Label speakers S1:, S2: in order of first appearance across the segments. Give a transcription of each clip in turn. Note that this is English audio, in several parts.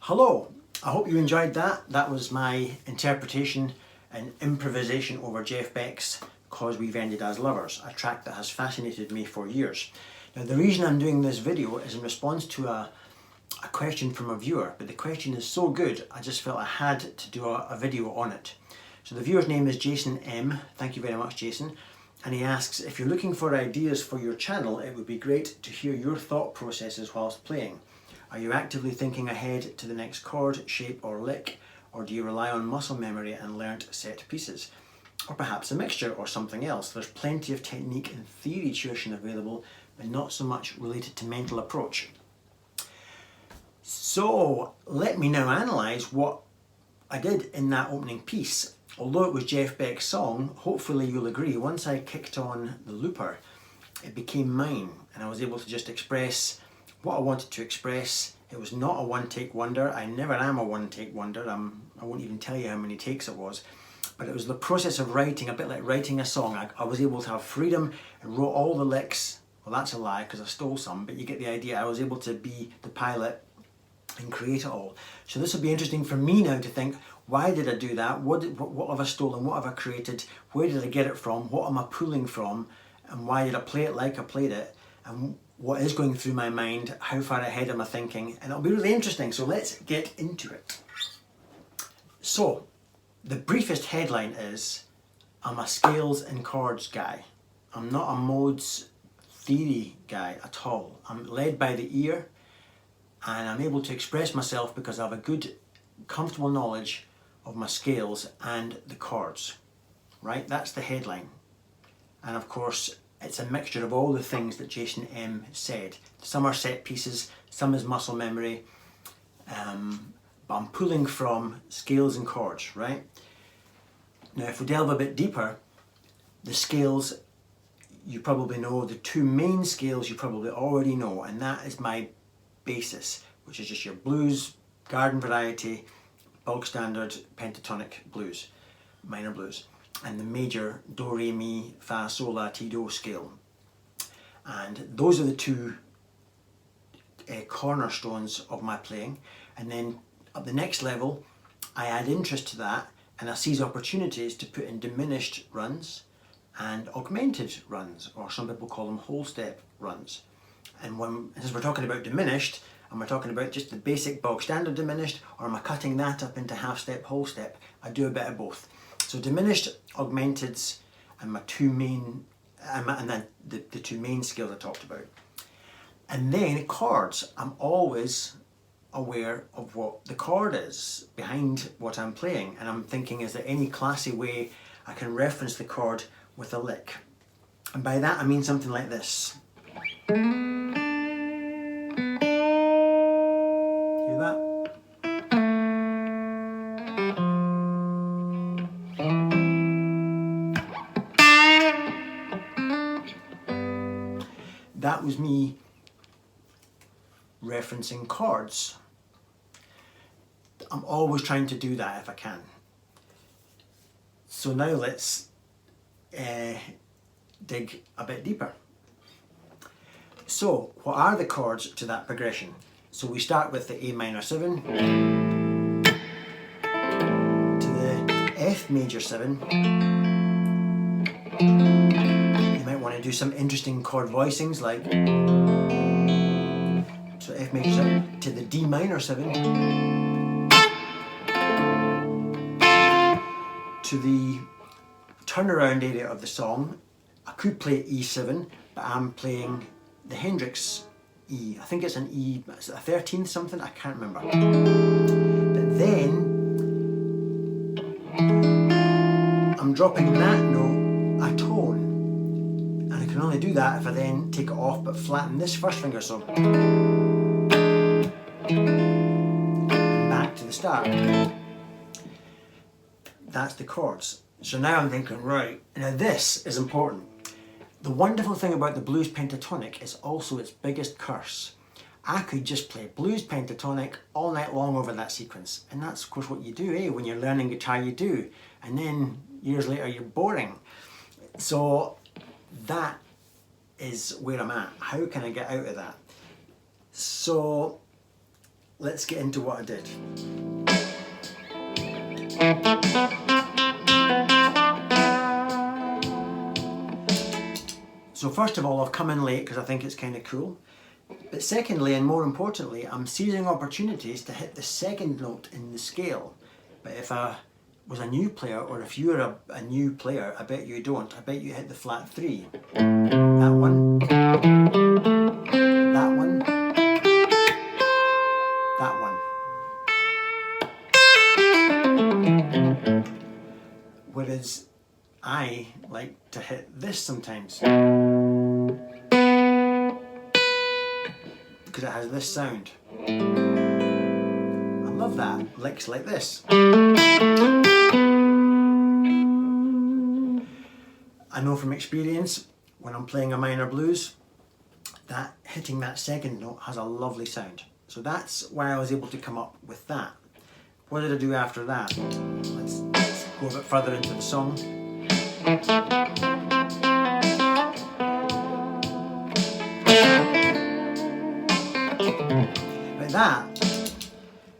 S1: Hello, I hope you enjoyed that. That was my interpretation and improvisation over Jeff Beck's "Cause We've Ended as Lovers," a track that has fascinated me for years. Now the reason I'm doing this video is in response to a question from a viewer, but the question is so good I just felt I had to do a video on it. So the viewer's name is Jason M. Thank you very much, Jason. And he asks, if you're looking for ideas for your channel, it would be great to hear your thought processes whilst playing. Are you actively thinking ahead to the next chord, shape or lick, or do you rely on muscle memory and learnt set pieces? Or perhaps a mixture or something else. There's plenty of technique and theory tuition available, but not so much related to mental approach. So let me now analyse what I did in that opening piece. Although it was Jeff Beck's song, hopefully you'll agree, once I kicked on the looper, it became mine and I was able to just express what I wanted to express. It was not a one-take wonder. I never am a one-take wonder. I won't even tell you how many takes it was. But it was the process of writing, a bit like writing a song. I was able to have freedom and wrote all the licks. Well, that's a lie because I stole some, but you get the idea. I was able to be the pilot and create it all. So this will be interesting for me now to think, why did I do that? What have I stolen? What have I created? Where did I get it from? What am I pulling from? And why did I play it like I played it? And what is going through my mind, how far ahead am I thinking, and it'll be really interesting, so let's get into it. So, the briefest headline is, I'm a scales and chords guy. I'm not a modes theory guy at all. I'm led by the ear, and I'm able to express myself because I have a good, comfortable knowledge of my scales and the chords. Right, that's the headline. And of course, it's a mixture of all the things that Jason M said. Some are set pieces, some is muscle memory, but I'm pulling from scales and chords, right? Now, if we delve a bit deeper, the scales, you probably know, the two main scales you probably already know, and that is my basis, which is just your blues, garden variety, bulk standard, pentatonic blues, minor blues, and the major do, re, mi, fa, sol, la, ti, do scale. And those are the two cornerstones of my playing. And then at the next level, I add interest to that, and I seize opportunities to put in diminished runs and augmented runs, or some people call them whole step runs. And as we're talking about diminished, am I talking about just the basic bog standard diminished, or am I cutting that up into half step, whole step? I do a bit of both. So diminished, augmenteds, and my two main, and then the two main scales I talked about. And then chords, I'm always aware of what the chord is behind what I'm playing, and I'm thinking, is there any classy way I can reference the chord with a lick? And by that I mean something like this. Hear that? That was me referencing chords. I'm always trying to do that if I can. So now let's dig a bit deeper. So what are the chords to that progression? So we start with the A minor 7 to the F major 7. You might want to do some interesting chord voicings, like so F major 7 to the D minor 7 to the turnaround area of the song. I could play E7, but I'm playing the Hendrix E. I think it's an E, it's a 13th something, I can't remember. But then I'm dropping that note a tone, and I can only do that if I then take it off but flatten this first finger, so back to the start. That's the chords. So now I'm thinking, right, now this is important. The wonderful thing about the blues pentatonic is also its biggest curse. I could just play blues pentatonic all night long over that sequence. And that's of course what you do, when you're learning guitar, you do. And then years later you're boring. So that is where I'm at. How can I get out of that? So let's get into what I did. So first of all, I've come in late because I think it's kind of cool. But secondly, and more importantly, I'm seizing opportunities to hit the second note in the scale. But if I was a new player, or if you're a new player, I bet you don't. I bet you hit the flat 3. That one. That one. That one. Whereas I like to hit this sometimes, because it has this sound. I love that. Licks like this. I know from experience, when I'm playing a minor blues, that hitting that second note has a lovely sound. So that's why I was able to come up with that. What did I do after that? Let's go a bit further into the song. Like that.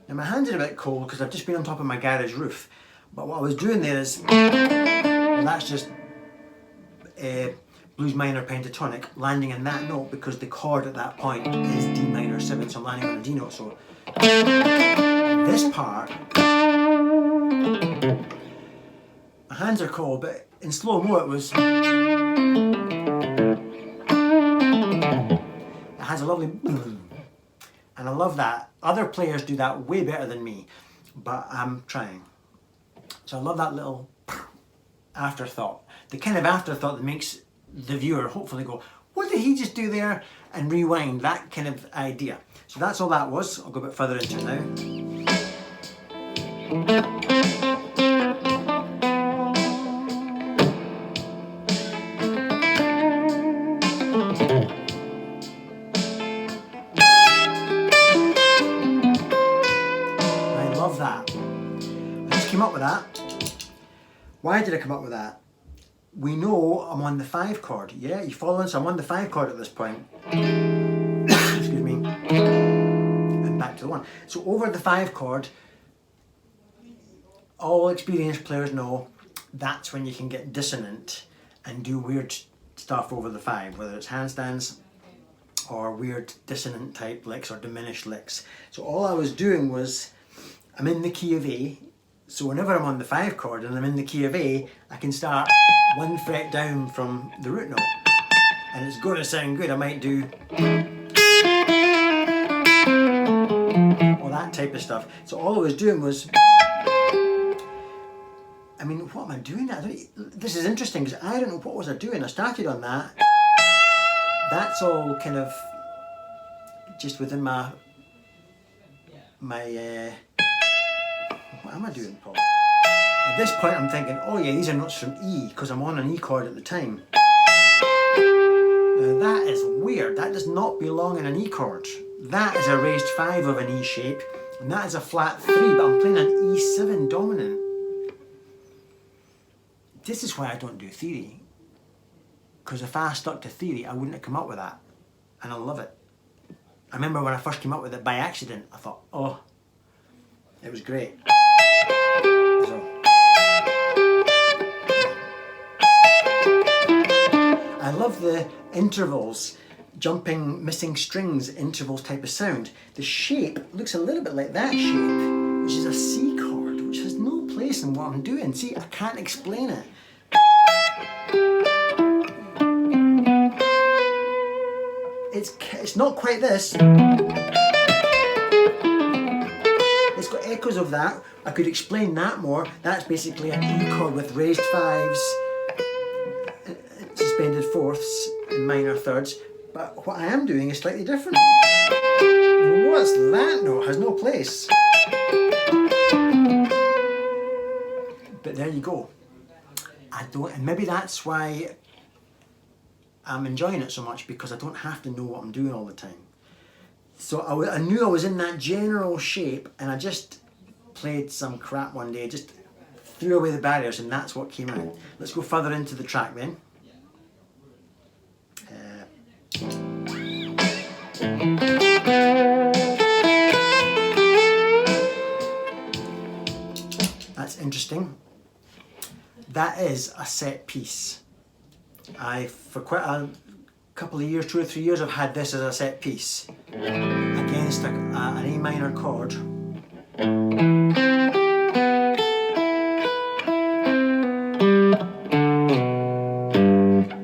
S1: Now my hands are a bit cold because I've just been on top of my garage roof. But what I was doing there is, well, that's just
S2: blues minor pentatonic, landing in that note because the chord at that point is D minor 7, so I'm landing on a D note. So this part, my hands are cold, but in slow-mo it was, it has a lovely boom, and I love that. Other players do that way better than me, but I'm trying. So I love that little afterthought, the kind of afterthought that makes the viewer hopefully go, what did he just do there? And rewind, that kind of idea. So that's all that was. I'll go a bit further into it now. I love that. I just came up with that. Why did I come up with that? We know I'm on the 5 chord. Yeah, you following? So I'm on the 5 chord at this point. Excuse me. And back to the 1. So over the 5 chord, all experienced players know that's when you can get dissonant and do weird stuff over the 5, whether it's handstands or weird dissonant type licks or diminished licks. So all I was doing was, I'm in the key of A. So whenever I'm on the 5 chord and I'm in the key of A, I can start 1 fret down from the root note. And it's going to sound good. I might do all that type of stuff. So all I was doing was, I mean, what am I doing? This is interesting because I don't know what was I doing. I started on that. That's all kind of just within my what am I doing, Paul? At this point I'm thinking, oh yeah, these are notes from E, because I'm on an E chord at the time. Now that is weird, that does not belong in an E chord. That is a raised 5 of an E shape, and that is a flat 3, but I'm playing an E7 dominant. This is why I don't do theory, because if I stuck to theory I wouldn't have come up with that, and I love it. I remember when I first came up with it by accident, I thought, oh, it was great. So, I love the intervals, jumping, missing strings, intervals type of sound. The shape looks a little bit like that shape, which is a C chord, which has no place in what I'm doing. See, I can't explain it. It's not quite this. It's got echoes of that. I could explain that more. That's basically an E chord with raised 5s, suspended 4ths, and minor 3rds. But what I am doing is slightly different. What's that note? It has no place. But there you go. And maybe that's why I'm enjoying it so much, because I don't have to know what I'm doing all the time. So I knew I was in that general shape, and I just played some crap one day, just threw away the barriers, and that's what came out. Let's go further into the track then. That's interesting. That is a set piece. For quite a couple of years, 2 or 3 years, I've had this as a set piece against an A minor chord.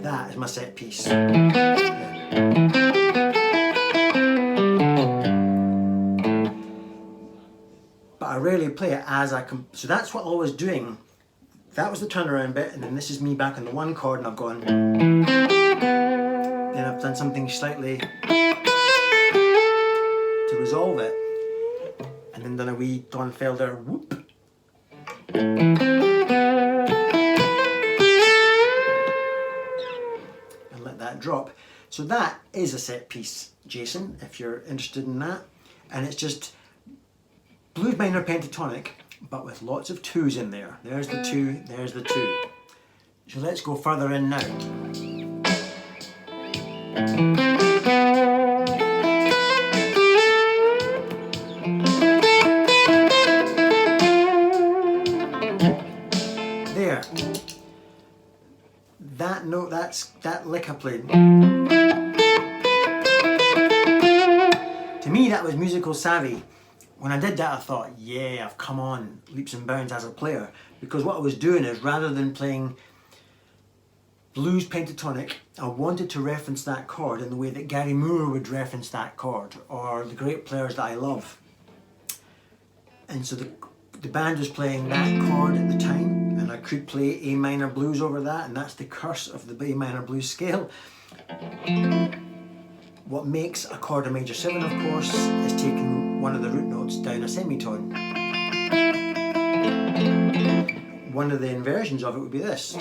S2: That is my set piece. But I rarely play it as so that's what I was doing. That was the turnaround bit, and then this is me back on the 1 chord, and I've gone. Then I've done something slightly to resolve it, and then done a wee Don Felder whoop. And let that drop. So that is a set piece, Jason, if you're interested in that. And it's just blues minor pentatonic, but with lots of 2s in there. There's the 2, there's the 2. So let's go further in now. There. That note, that lick I played. To me, that was musical savvy. When I did that, I thought, yeah, I've come on leaps and bounds as a player. Because what I was doing is, rather than playing blues pentatonic, I wanted to reference that chord in the way that Gary Moore would reference that chord, or the great players that I love. And so the band was playing that chord at the time, and I could play A minor blues over that, and that's the curse of the A minor blues scale. What makes a chord a major 7, of course, is taking one of the root notes down a semitone. One of the inversions of it would be this.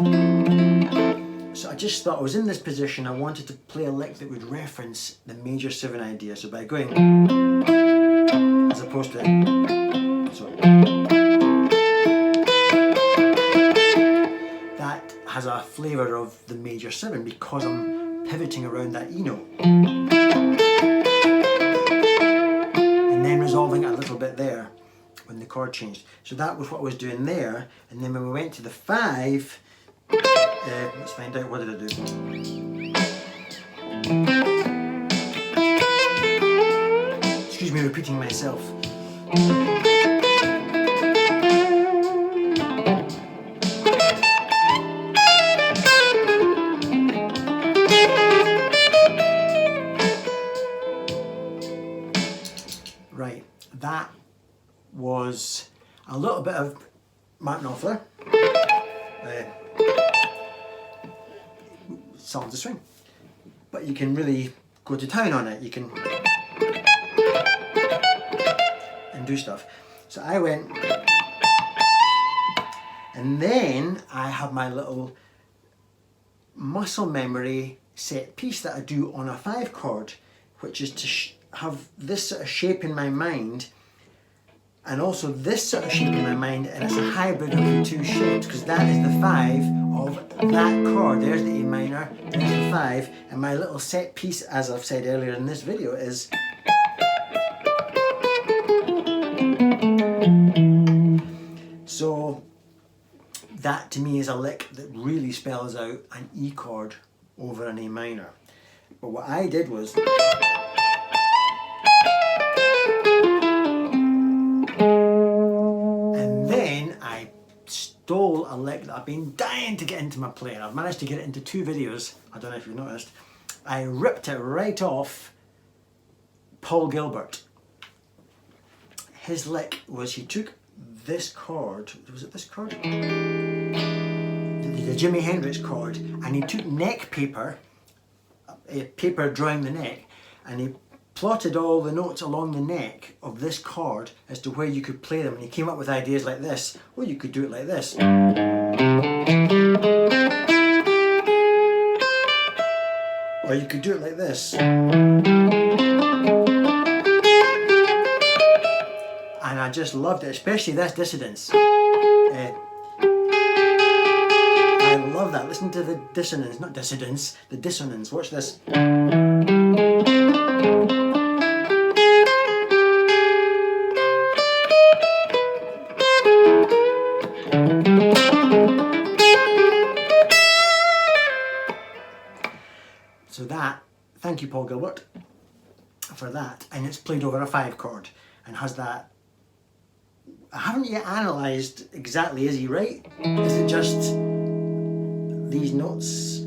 S2: So I just thought I was in this position, I wanted to play a lick that would reference the major 7 idea. So by going, as opposed to, so that has a flavour of the major 7 because I'm pivoting around that E note. And then resolving it a little bit there when the chord changed. So that was what I was doing there, and then when we went to the 5, let's find out, what did I do? Excuse me repeating myself. Right, that was a little bit of Martin Knopfler. Songs to swing, but you can really go to town on it. You can and do stuff. So I went, and then I have my little muscle memory set piece that I do on a 5 chord, which is to have this sort of shape in my mind, and also this sort of shape in my mind, and it's a hybrid of the 2 shapes, because that is the 5 of that chord. There's the A minor, there's the 5, and my little set piece, as I've said earlier in this video, is so that to me is a lick that really spells out an E chord over an A minor. But what I did was, stole a lick that I've been dying to get into my playing. I've managed to get it into 2 videos. I don't know if you've noticed. I ripped it right off Paul Gilbert. His lick was, he took this chord, was it this chord? The Jimi Hendrix chord, and he took neck paper, a paper drawing the neck, and he plotted all the notes along the neck of this chord as to where you could play them, and he came up with ideas like this. Well, you could do it like this. Or you could do it like this. And I just loved it, especially this dissonance. I love that. Listen to the dissonance, not dissidence, the dissonance. Watch this. So that, thank you Paul Gilbert for that, and it's played over a 5 chord and has that. I haven't yet analysed exactly, is he right? Is it just these notes?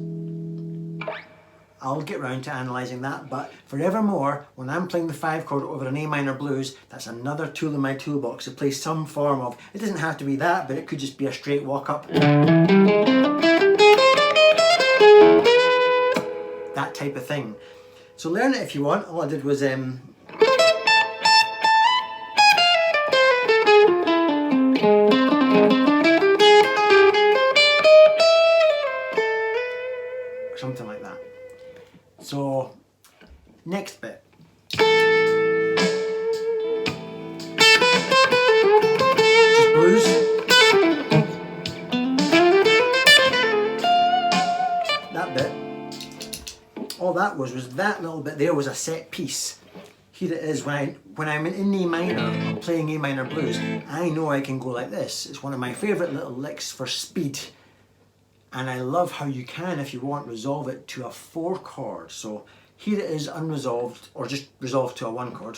S2: I'll get round to analysing that, but forevermore, when I'm playing the 5 chord over an A minor blues, that's another tool in my toolbox to play some form of, it doesn't have to be that, but it could just be a straight walk up. That type of thing. So learn it if you want. All I did was something like that. So next bit. Just blues. That bit. All that was that little bit there was a set piece. Here it is, when I'm in A minor, playing A minor blues, I know I can go like this. It's one of my favourite little licks for speed. And I love how you can, if you want, resolve it to a 4 chord. So here it is unresolved, or just resolved to a 1 chord.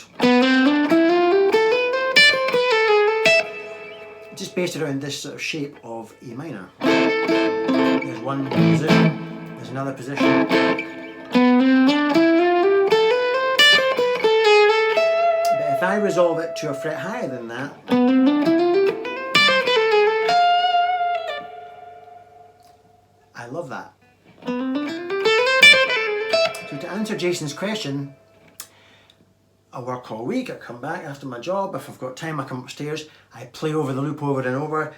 S2: Just based around this sort of shape of A minor. There's one position, there's another position. But if I resolve it to a fret higher than that, I love that. So to answer Jason's question, I work all week, I come back after my job, if I've got time I come upstairs, I play over the loop over and over.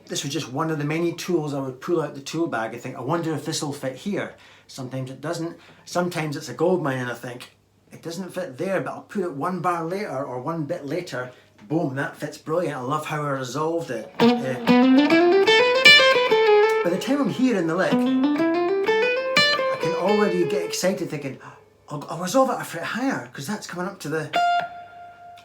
S2: This was just one of the many tools. I would pull out the tool bag and think, I wonder if this will fit here. Sometimes it doesn't. Sometimes it's a gold mine and I think, it doesn't fit there, but I'll put it 1 bar later or 1 bit later, boom, that fits brilliant. I love how I resolved it. By the time I'm here in the lick, I can already get excited thinking, I'll resolve it a fret higher because that's coming up to the,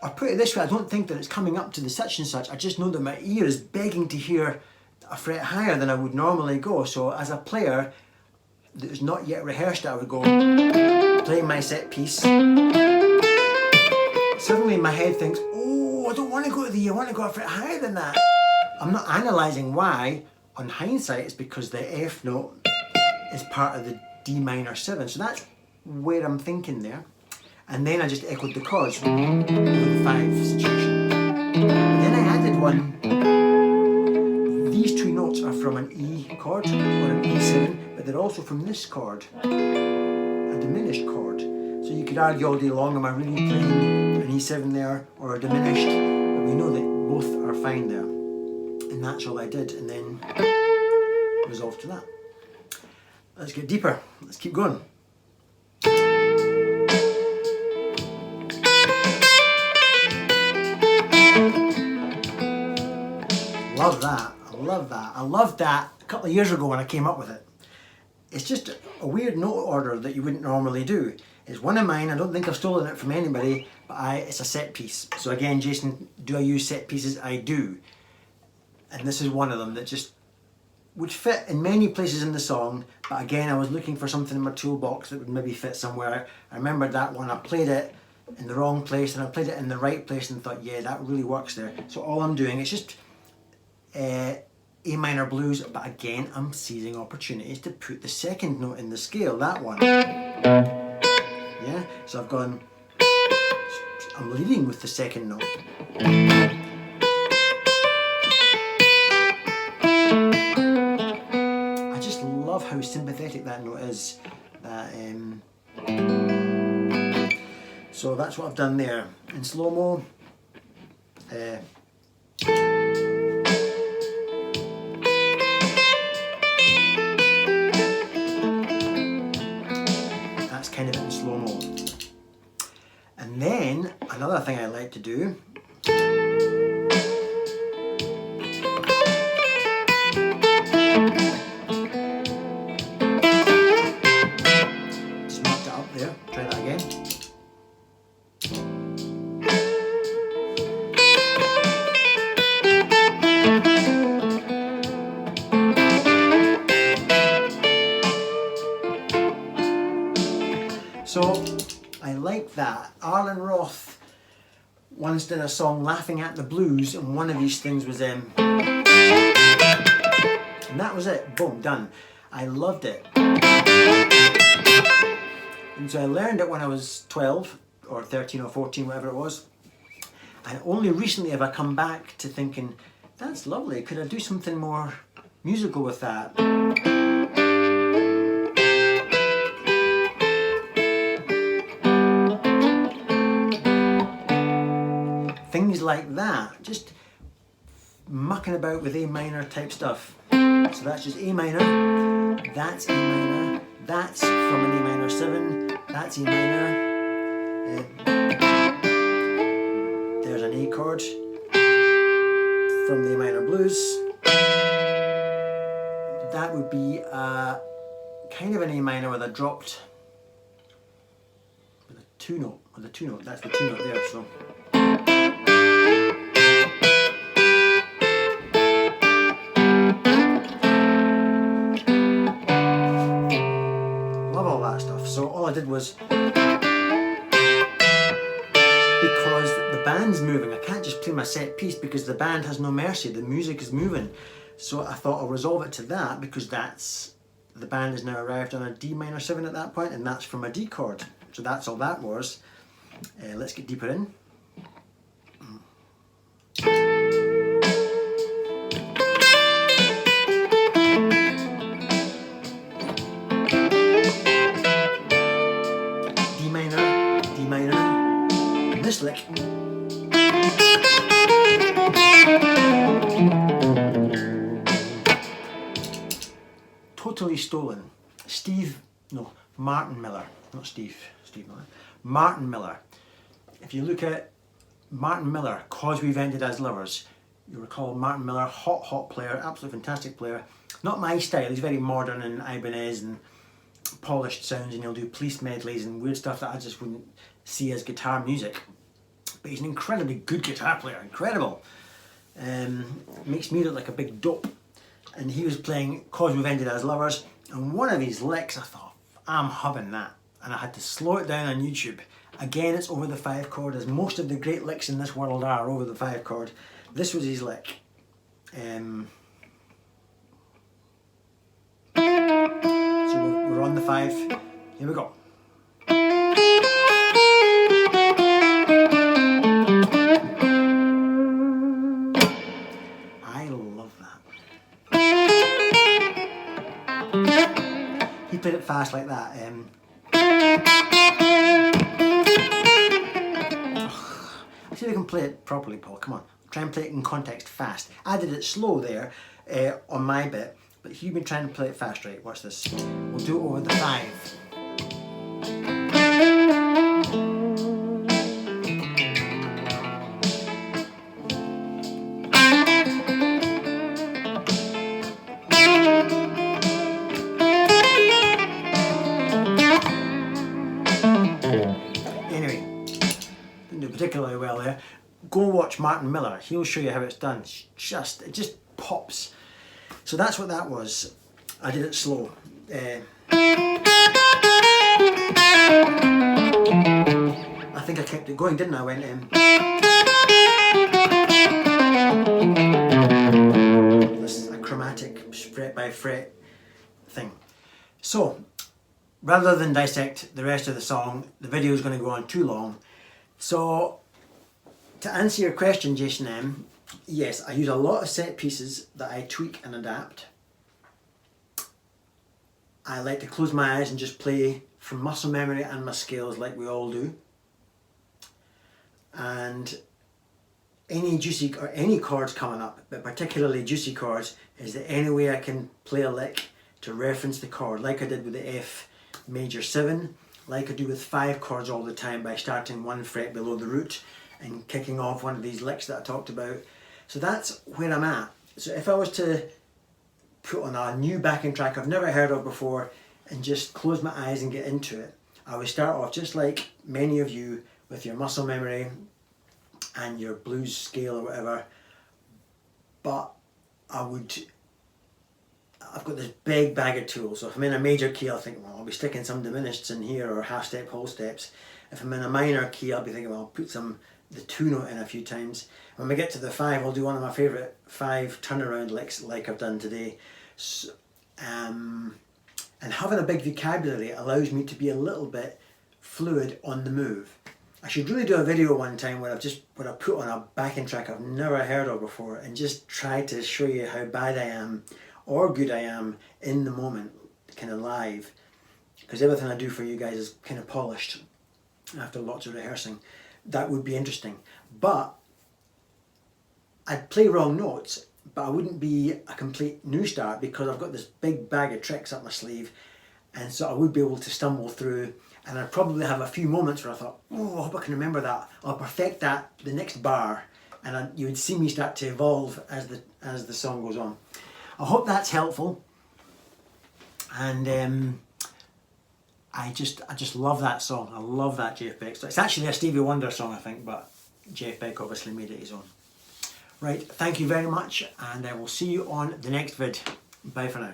S2: or put it this way, I don't think that it's coming up to the such and such, I just know that my ear is begging to hear a fret higher than I would normally go. So as a player that is not yet rehearsed it, I would go, play my set piece. Suddenly my head thinks, oh, I don't want to go to the E, I want to go a fret higher than that. I'm not analysing why. On hindsight, it's because the F note is part of the D minor 7. So that's where I'm thinking there. And then I just echoed the chords with the 5 situation. Then I added one. These 2 notes are from an E chord or an E7, but they're also from this chord, a diminished chord. So you could argue all day long, am I really playing an E7 there or a diminished? But we know that both are fine there. And that's all I did, and then resolved to that. Let's get deeper. Let's keep going. Love that. I love that. I loved that a couple of years ago when I came up with it. It's just a weird note order that you wouldn't normally do. It's one of mine. I don't think I've stolen it from anybody, but it's a set piece. So again, Jason, do I use set pieces? I do. And this is one of them that just would fit in many places in the song, but again, I was looking for something in my toolbox that would maybe fit somewhere. I remembered that one, I played it in the wrong place and I played it in the right place and thought, yeah, that really works there. So all I'm doing is just A minor blues, but again, I'm seizing opportunities to put the second note in the scale, that one. Yeah, so I'm leading with the second note. Love how sympathetic that note is. So that's what I've done there. In slow-mo, that's kind of in slow-mo. And then another thing I like to do that. Arlen Roth once did a song laughing at the blues, and one of these things was and that was it, boom, done. I loved it. And so I learned it when I was 12 or 13 or 14, whatever it was, and only recently have I come back to thinking, that's lovely, could I do something more musical with that? Things like that, just mucking about with A minor type stuff. So that's just A minor, that's A minor, that's from an A minor 7, that's A minor, there's an A chord from the A minor blues. That would be kind of an A minor with a dropped, with a 2 note, that's the 2 note there, so. was because the band's moving. I can't just play my set piece because the band has no mercy. The music is moving. So I thought I'll resolve it to that because the band has now arrived on a D minor 7 at that point, and that's from a D chord. So that's all that was. Let's get deeper in. D minor, and this lick. Totally stolen. Martin Miller, not Steve Miller. Martin Miller. If you look at Martin Miller, Cause We've Ended as Lovers, you recall Martin Miller, hot player, absolutely fantastic player. Not my style, he's very modern and Ibanez and polished sounds, and he'll do police medleys and weird stuff that I just wouldn't see as guitar music. But he's an incredibly good guitar player, incredible. Makes me look like a big dope. And he was playing Cause We've Ended as Lovers, and one of his licks, I thought, I'm hubbing that. And I had to slow it down on YouTube. Again, it's over the 5 chord, as most of the great licks in this world are over the 5 chord. This was his lick. So we're on the 5. Here we go. I love that. He played it fast like that. See if I can play it properly, Paul. Come on. Try and play it in context fast. I did it slow there on my bit, but you've been trying to play it fast, right? Watch this. We'll do it over the 5. Anyway, didn't do particularly well there. Go watch Martin Miller. He'll show you how it's done. It just pops. So that's what that was. I did it slow. I think I kept it going, didn't I? I went this is a chromatic fret by fret thing. So rather than dissect the rest of the song, the video is going to go on too long. So to answer your question, Jason M, yes, I use a lot of set pieces that I tweak and adapt. I like to close my eyes and just play from muscle memory and my scales like we all do. And any juicy or any chords coming up, but particularly juicy chords, is the only way I can play a lick to reference the chord, like I did with the F major 7, like I do with 5 chords all the time by starting 1 fret below the root and kicking off one of these licks that I talked about. So that's where I'm at. So if I was to put on a new backing track I've never heard of before and just close my eyes and get into it, I would start off just like many of you with your muscle memory and your blues scale or whatever, but I've got this big bag of tools. So if I'm in a major key, I'll think, well, I'll be sticking some diminished in here or half step, whole steps. If I'm in a minor key, I'll be thinking, well, I'll put the 2 note in a few times. When we get to the 5, I'll do one of my favourite 5 turnaround licks like I've done today. So, and having a big vocabulary allows me to be a little bit fluid on the move. I should really do a video one time where I put on a backing track I've never heard of before and just try to show you how bad I am or good I am in the moment, kind of live, because everything I do for you guys is kind of polished after lots of rehearsing. That would be interesting, but I'd play wrong notes, but I wouldn't be a complete new start because I've got this big bag of tricks up my sleeve, and so I would be able to stumble through, and I'd probably have a few moments where I thought, oh, I hope I can remember that, I'll perfect that the next bar, and you would see me start to evolve as the song goes on. I hope that's helpful, and I just love that song. I love that Jeff Beck song. It's actually a Stevie Wonder song, I think, but Jeff Beck obviously made it his own. Right, thank you very much, and I will see you on the next vid. Bye for now.